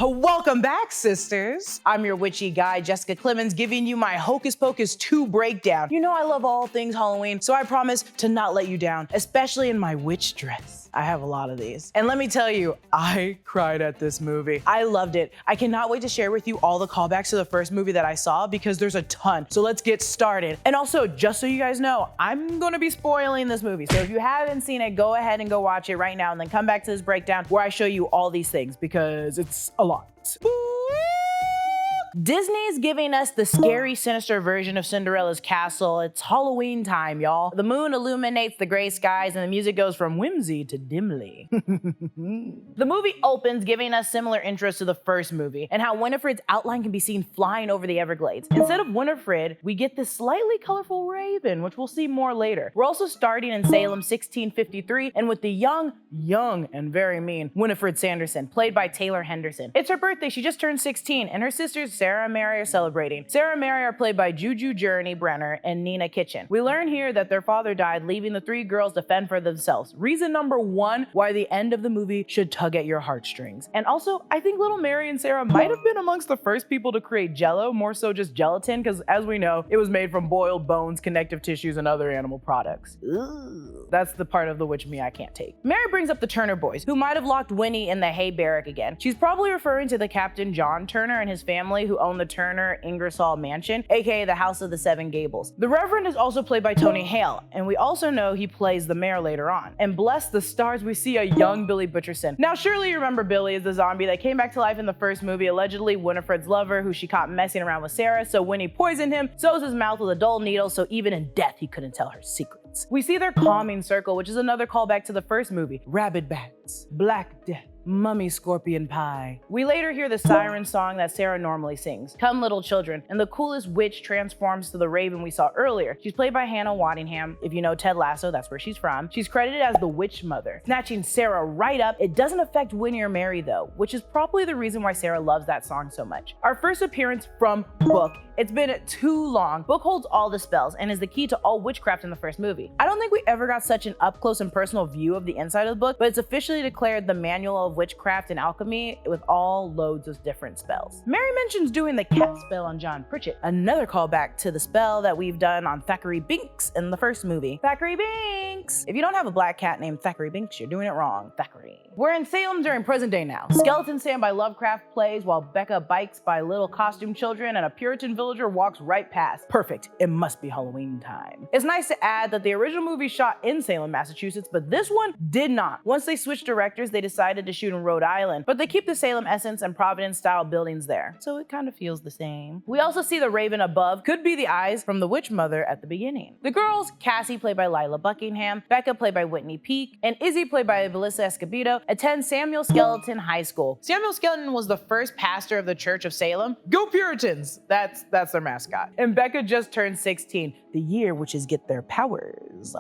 Welcome back, sisters. I'm your witchy guy, Jessica Clemons, giving you my Hocus Pocus 2 breakdown. You know I love all things Halloween, so I promise to not let you down, especially in my witch dress. I have a lot of these. And let me tell you, I cried at this movie. I loved it. I cannot wait to share with you all the callbacks to the first movie that I saw because there's a ton. So let's get started. And also, just so you guys know, I'm gonna be spoiling this movie. So if you haven't seen it, go ahead and go watch it right now and then come back to this breakdown where I show you all these things because it's a lot. Disney's giving us the scary, sinister version of Cinderella's castle. It's Halloween time, y'all. The moon illuminates the gray skies and the music goes from whimsy to dimly. The movie opens giving us similar intros to the first movie and how Winifred's outline can be seen flying over the Everglades. Instead of Winifred, we get this slightly colorful raven, which we'll see more later. We're also starting in Salem 1653 and with the young and very mean Winifred Sanderson, played by Taylor Henderson. It's her birthday, she just turned 16, and her sisters Sarah and Mary are celebrating. Sarah and Mary are played by Juju Journey Brenner and Nina Kitchen. We learn here that their father died, leaving the three girls to fend for themselves. Reason number one why the end of the movie should tug at your heartstrings. And also, I think little Mary and Sarah might have been amongst the first people to create Jell-O, more so just gelatin, because as we know, it was made from boiled bones, connective tissues, and other animal products. Ugh. That's the part of the witch me I can't take. Mary brings up the Turner boys, who might have locked Winnie in the hay barrack again. She's probably referring to the Captain John Turner and his family who own the Turner Ingersoll Mansion, aka the House of the Seven Gables. The Reverend is also played by Tony Hale, and we also know he plays the mayor later on. And bless the stars, we see a young Billy Butcherson. Now surely you remember Billy as the zombie that came back to life in the first movie, allegedly Winifred's lover who she caught messing around with Sarah, so when he poisoned him, sews his mouth with a dull needle so even in death he couldn't tell her secrets. We see their calming circle, which is another callback to the first movie. Rabid bats, black death, mummy scorpion pie. We later hear the siren song that Sarah normally sings, Come Little Children, and the coolest witch transforms to the raven we saw earlier. She's played by Hannah Waddingham. If you know Ted Lasso, that's where she's from. She's credited as the witch mother, snatching Sarah right up. It doesn't affect Winnie or Mary though, which is probably the reason why Sarah loves that song so much. Our first appearance from book. It's been too long. Book holds all the spells and is the key to all witchcraft in the first movie. I don't think we ever got such an up close and personal view of the inside of the book, but it's officially declared the manual of witchcraft and alchemy with all loads of different spells. Mary mentions doing the cat spell on John Pritchett, another callback to the spell that we've done on Thackeray Binks in the first movie. Thackeray Binks! If you don't have a black cat named Thackeray Binks, you're doing it wrong. Thackeray. We're in Salem during present day now. Skeleton Stand by Lovecraft plays while Becca bikes by little costume children and a Puritan villager walks right past. Perfect. It must be Halloween time. It's nice to add that the original movie shot in Salem, Massachusetts, but this one did not. Once they switched directors, they decided to shoot in Rhode Island, but they keep the Salem essence and Providence style buildings there, so it kind of feels the same. We also see the raven above, could be the eyes from the witch mother at the beginning. The girls, Cassie played by Lila Buckingham, Becca played by Whitney Peake, and Izzy played by Melissa Escobedo, attend Samuel Skeleton High School. Samuel Skeleton was the first pastor of the Church of Salem. Go Puritans! That's their mascot. And Becca just turned 16, the year witches get their powers.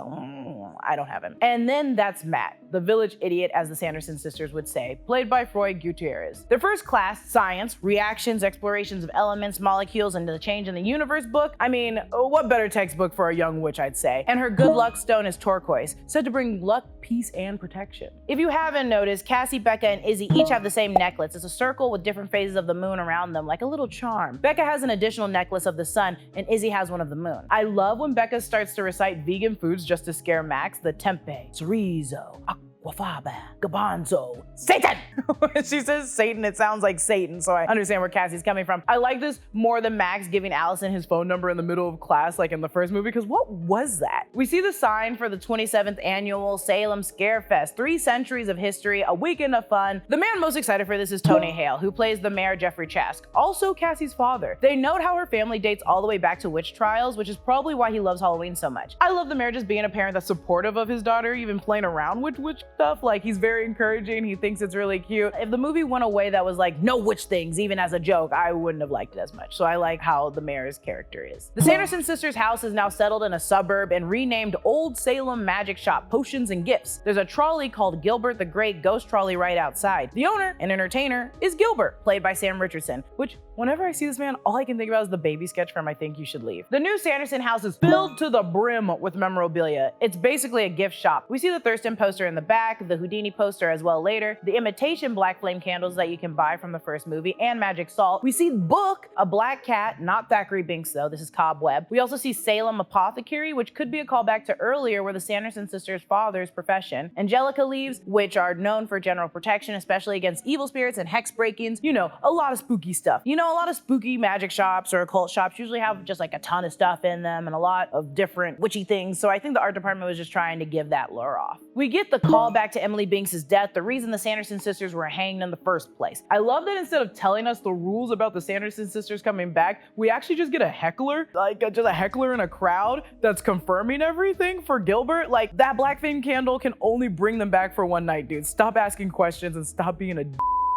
I don't have him. And then that's Matt, the village idiot, as the Sanderson sisters would say, played by Freud Gutierrez. Their first class, Science, Reactions, Explorations of Elements, Molecules, and the Change in the Universe book. I mean, what better textbook for a young witch, I'd say. And her good luck stone is turquoise, said to bring luck, peace, and protection. If you haven't noticed, Cassie, Becca, and Izzy each have the same necklace. It's a circle with different phases of the moon around them, like a little charm. Becca has an additional necklace of the sun, and Izzy has one of the moon. I love when Becca starts to recite vegan foods just to scare Max, the tempeh, chorizo, aquafaba, garbanzo, Satan! When she says Satan, it sounds like Satan, so I understand where Cassie's coming from. I like this more than Max giving Allison his phone number in the middle of class like in the first movie, because what was that? We see the sign for the 27th annual Salem Scare Fest, 3 centuries of history, a weekend of fun. The man most excited for this is Tony Hale, who plays the mayor Jeffrey Chask, also Cassie's father. They note how her family dates all the way back to witch trials, which is probably why he loves Halloween so much. I love the mayor just being a parent that's supportive of his daughter, even playing around with witch stuff. Like, he's very encouraging, he thinks it's really cute. If the movie went away that was like, no witch things, even as a joke, I wouldn't have liked it as much. So I like how the mayor's character is. The Sanderson sisters' house is now settled in a suburb and renamed Old Salem Magic Shop, Potions and Gifts. There's a trolley called Gilbert the Great Ghost Trolley right outside. The owner and entertainer is Gilbert, played by Sam Richardson, which whenever I see this man, all I can think about is the baby sketch from I Think You Should Leave. The new Sanderson house is filled to the brim with memorabilia. It's basically a gift shop. We see the Thurston poster in the back, back, the Houdini poster as well later, the imitation black flame candles that you can buy from the first movie, and magic salt. We see Book, a black cat, not Thackeray Binks though, this is Cobweb. We also see Salem Apothecary, which could be a callback to earlier where the Sanderson sisters' father's profession. Angelica leaves, which are known for general protection, especially against evil spirits and hex break-ins. You know, a lot of spooky stuff. You know, a lot of spooky magic shops or occult shops usually have just like a ton of stuff in them and a lot of different witchy things, so I think the art department was just trying to give that lure off. We get the callback to Emily Binks' death, the reason the Sanderson sisters were hanged in the first place. I love that instead of telling us the rules about the Sanderson sisters coming back, we actually just get a heckler, like just a heckler in a crowd that's confirming everything for Gilbert. Like, that black flame candle can only bring them back for one night, dude. Stop asking questions and stop being a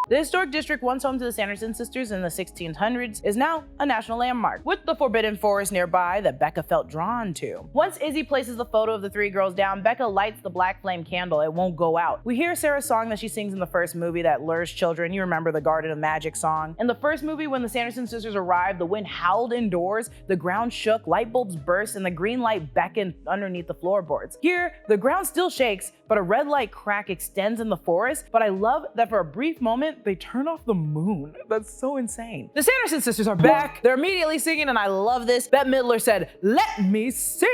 The historic district, once home to the Sanderson sisters in the 1600s, is now a national landmark, with the forbidden forest nearby that Becca felt drawn to. Once Izzy places the photo of the three girls down, Becca lights the black flame candle. It won't go out. We hear Sarah's song that she sings in the first movie that lures children. You remember the Garden of Magic song. In the first movie, when the Sanderson sisters arrived, the wind howled indoors, the ground shook, light bulbs burst, and the green light beckoned underneath the floorboards. Here, the ground still shakes, but a red light crack extends in the forest. But I love that for a brief moment, they turn off the moon. That's so insane. The Sanderson sisters are back. They're immediately singing, and I love this. Bette Midler said, "Let me sing."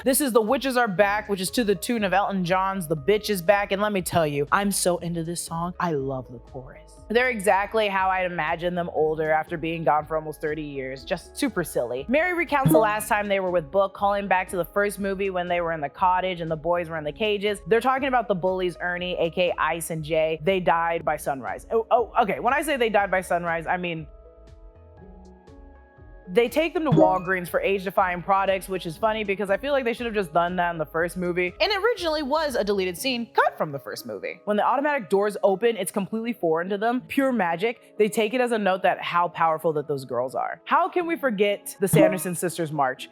This is The Witches Are Back, which is to the tune of Elton John's The Bitch Is Back. And let me tell you, I'm so into this song. I love the chorus. They're exactly how I'd imagine them older after being gone for almost 30 years. Just super silly. Mary recounts the last time they were with Book, calling back to the first movie when they were in the cottage and the boys were in the cages. They're talking about the bullies, Ernie, aka Ice, and Jay. They died by sunrise. Okay. When I say they died by sunrise, I mean they take them to Walgreens for age-defying products, which is funny because I feel like they should have just done that in the first movie. And it originally was a deleted scene cut from the first movie. When the automatic doors open, it's completely foreign to them, pure magic. They take it as a note that how powerful that those girls are. How can we forget the Sanderson Sisters March?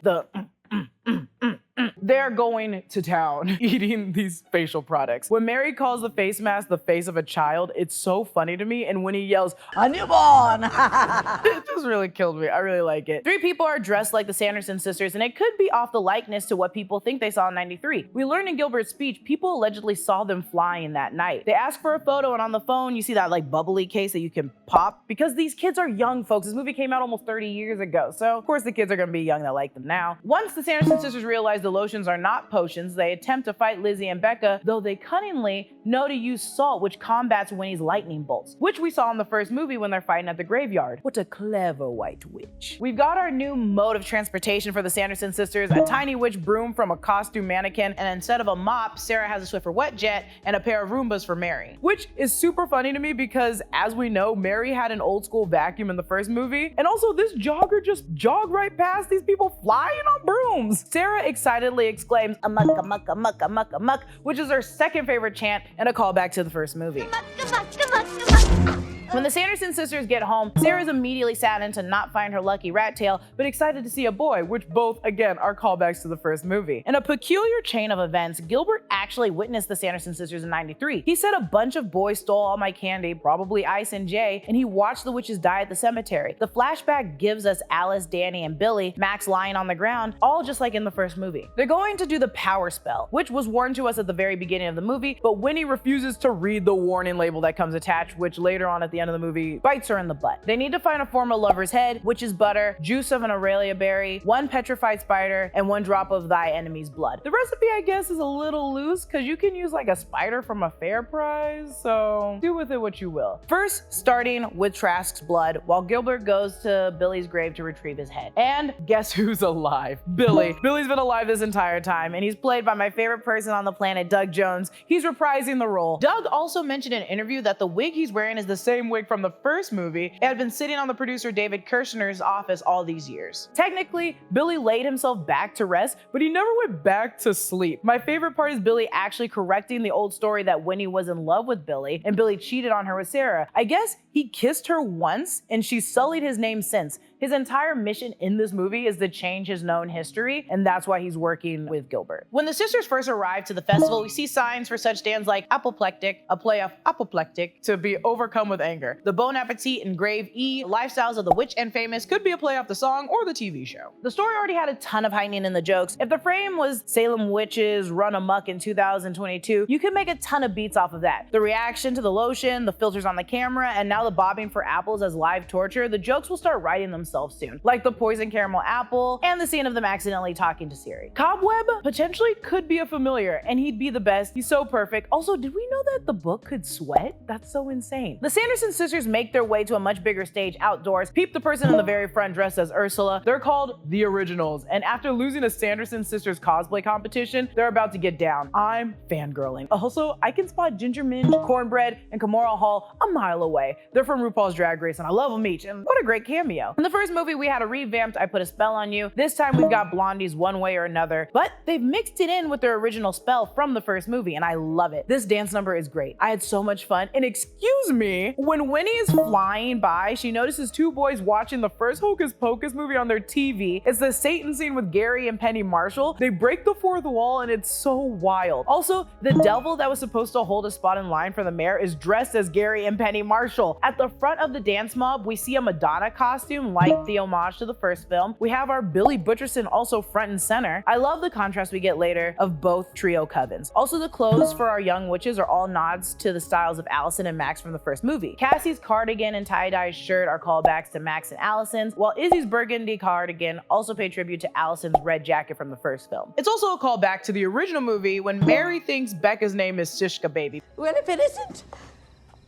They're going to town eating these facial products. When Mary calls the face mask the face of a child, it's so funny to me. And when he yells, "A newborn!" It just really killed me. I really like it. Three people are dressed like the Sanderson sisters, and it could be off the likeness to what people think they saw in '93. We learned in Gilbert's speech, people allegedly saw them flying that night. They ask for a photo, and on the phone, you see that like bubbly case that you can pop, because these kids are young, folks. This movie came out almost 30 years ago, so of course the kids are gonna be young that like them now. Once the Sanderson sisters realize the lotions are not potions, they attempt to fight Lizzie and Becca, though they cunningly know to use salt, which combats Winnie's lightning bolts, which we saw in the first movie when they're fighting at the graveyard. What a clever white witch. We've got our new mode of transportation for the Sanderson sisters, a tiny witch broom from a costume mannequin, and instead of a mop, Sarah has a Swiffer wet jet and a pair of Roombas for Mary. Which is super funny to me because, as we know, Mary had an old school vacuum in the first movie, and also this jogger just jogged right past these people flying on brooms. Sarah excitedly exclaims, "Amok, amok, amok, amok, amok," which is her second favorite chant and a callback to the first movie. Amok, amok, amok, amok. When the Sanderson sisters get home, Sarah's immediately saddened to not find her lucky rat tail, but excited to see a boy, which both, again, are callbacks to the first movie. In a peculiar chain of events, Gilbert actually witnessed the Sanderson sisters in '93. He said a bunch of boys stole all my candy, probably Ice and Jay, and he watched the witches die at the cemetery. The flashback gives us Alice, Danny, and Billy, Max lying on the ground, all just like in the first movie. They're going to do the power spell, which was warned to us at the very beginning of the movie, but Winnie refuses to read the warning label that comes attached, which later on at the end of the movie bites her in the butt. They need to find a former lover's head, witch's butter, juice of an Aurelia berry, one petrified spider, and one drop of thy enemy's blood. The recipe, I guess, is a little loose because you can use like a spider from a fair prize, so do with it what you will. First, starting with Trask's blood, while Gilbert goes to Billy's grave to retrieve his head. And guess who's alive? Billy. Billy's been alive this entire time, and he's played by my favorite person on the planet, Doug Jones. He's reprising the role. Doug also mentioned in an interview that the wig he's wearing is the same wig from the first movie. It had been sitting on the producer David Kirshner's office all these years. Technically, Billy laid himself back to rest, but he never went back to sleep. My favorite part is Billy actually correcting the old story that Winnie was in love with Billy and Billy cheated on her with Sarah. I guess he kissed her once and she sullied his name since. His entire mission in this movie is to change his known history, and that's why he's working with Gilbert. When the sisters first arrive to the festival, we see signs for such stands like apoplectic, a play of apoplectic, to be overcome with anger. The Bon Appetit and Grave E, Lifestyles of the Witch and Famous, could be a play off the song or the TV show. The story already had a ton of heightening in the jokes. If the frame was Salem witches run amok in 2022, you could make a ton of beats off of that. The reaction to the lotion, the filters on the camera, and now the bobbing for apples as live torture, the jokes will start writing themselves soon, like the poison caramel apple and the scene of them accidentally talking to Siri. Cobweb potentially could be a familiar, and he'd be the best. He's so perfect. Also, did we know that the book could sweat? That's so insane. The Sanderson sisters make their way to a much bigger stage outdoors. Peep the person in the very front dressed as Ursula. They're called the Originals, and after losing a Sanderson sisters cosplay competition, they're about to get down. I'm fangirling. Also, I can spot Ginger Minge, Cornbread, and Kimora Hall a mile away. They're from RuPaul's Drag Race, and I love them each, and what a great cameo. In the first movie, we had a revamped I Put a Spell on You. This time, we've got Blondie's One Way or Another, but they've mixed it in with their original spell from the first movie, and I love it. This dance number is great. I had so much fun, and excuse me, when Winnie is flying by, she notices two boys watching the first Hocus Pocus movie on their TV. It's the Satan scene with Gary and Penny Marshall. They break the fourth wall, and it's so wild. Also, the devil that was supposed to hold a spot in line for the mayor is dressed as Gary and Penny Marshall. At the front of the dance mob, we see a Madonna costume like the homage to the first film. We have our Billy Butcherson also front and center. I love the contrast we get later of both trio covens. Also, the clothes for our young witches are all nods to the styles of Allison and Max from the first movie. Cassie's cardigan and tie-dye shirt are callbacks to Max and Allison's, while Izzy's burgundy cardigan also pay tribute to Allison's red jacket from the first film. It's also a callback to the original movie when Mary thinks Becca's name is Shishka Baby. Well, if it isn't.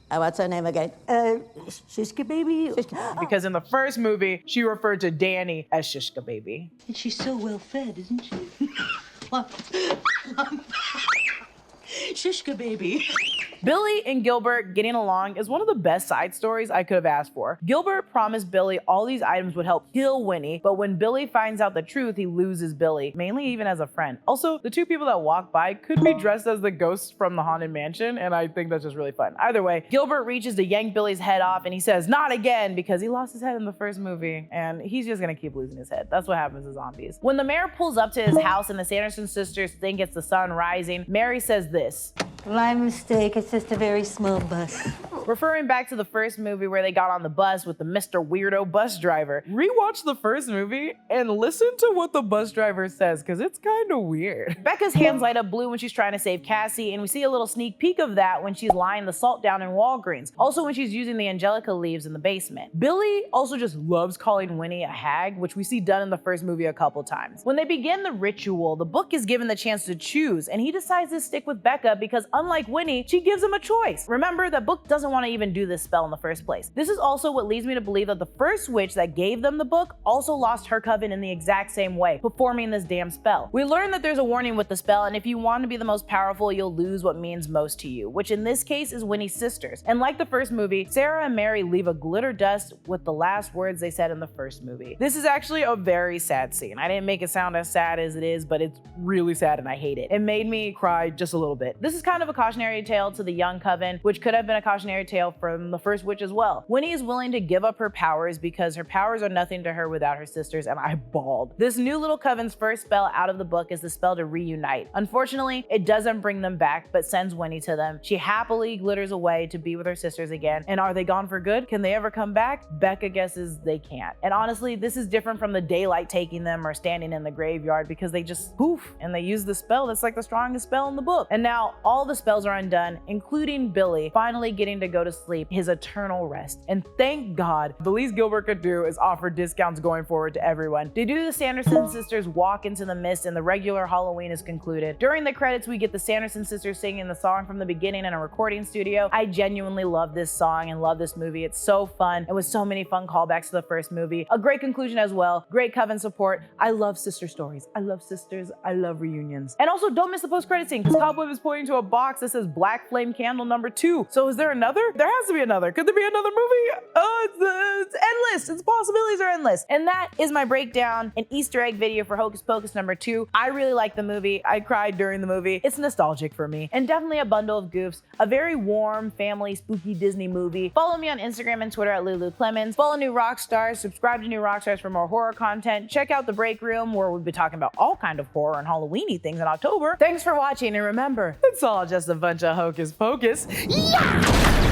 What's her name again? Shishka Baby? Because in the first movie, she referred to Danny as Shishka Baby. And she's so well fed, isn't she? Shishka Baby. Billy and Gilbert getting along is one of the best side stories I could have asked for. Gilbert promised Billy all these items would help heal Winnie, but when Billy finds out the truth, he loses Billy, mainly even as a friend. Also, the two people that walk by could be dressed as the ghosts from the Haunted Mansion, and I think that's just really fun. Either way, Gilbert reaches to yank Billy's head off, and he says, "Not again," because he lost his head in the first movie, and he's just gonna keep losing his head. That's what happens to zombies. When the mayor pulls up to his house and the Sanderson sisters think it's the sun rising, Mary says this. My mistake, it's just a very small bus. Referring back to the first movie where they got on the bus with the Mr. Weirdo bus driver. Rewatch the first movie and listen to what the bus driver says, because it's kind of weird. Becca's hands light up blue when she's trying to save Cassie, and we see a little sneak peek of that when she's lying the salt down in Walgreens. Also when she's using the Angelica leaves in the basement. Billy also just loves calling Winnie a hag, which we see done in the first movie a couple times. When they begin the ritual, the book is given the chance to choose, and he decides to stick with Becca because unlike Winnie, she gives him a choice. Remember, the book doesn't want to even do this spell in the first place. This is also what leads me to believe that the first witch that gave them the book also lost her coven in the exact same way, performing this damn spell. We learn that there's a warning with the spell, and if you want to be the most powerful, you'll lose what means most to you, which in this case is Winnie's sisters. And like the first movie, Sarah and Mary leave a glitter dust with the last words they said in the first movie. This is actually a very sad scene. I didn't make it sound as sad as it is, but it's really sad and I hate it. It made me cry just a little bit. This is kind of a cautionary tale to the young coven, which could have been a cautionary tale from the first witch as well. Winnie is willing to give up her powers because her powers are nothing to her without her sisters, and I bawled. This new little coven's first spell out of the book is the spell to reunite. Unfortunately, it doesn't bring them back, but sends Winnie to them. She happily glitters away to be with her sisters again. And are they gone for good? Can they ever come back? Becca guesses they can't. And honestly, this is different from the daylight taking them or standing in the graveyard because they just poof and they use the spell that's like the strongest spell in the book. And now all the spells are undone, including Billy finally getting to go to sleep, his eternal rest. And thank God, the least Gilbert could do is offer discounts going forward to everyone. They do the Sanderson sisters walk into the mist and the regular Halloween is concluded. During the credits, we get the Sanderson sisters singing the song from the beginning in a recording studio. I genuinely love this song and love this movie. It's so fun and with so many fun callbacks to the first movie. A great conclusion as well. Great coven support. I love sister stories. I love sisters. I love reunions. And also don't miss the post-credit scene because Cobweb is pointing to a box that says Black Flame Candle number 2. So is there another another? There has to be another. Could there be another movie? It's endless. Its possibilities are endless. And that is my breakdown and Easter egg video for Hocus Pocus #2. I really like the movie. I cried during the movie. It's nostalgic for me. And definitely a bundle of goofs. A very warm, family, spooky Disney movie. Follow me on Instagram and Twitter at Clemons. Follow New Rockstars. Subscribe to New Rockstars for more horror content. Check out The Break Room, where we'll be talking about all kind of horror and Halloweeny things in October. Thanks for watching, and remember, it's all just a bunch of hocus pocus. Yeah!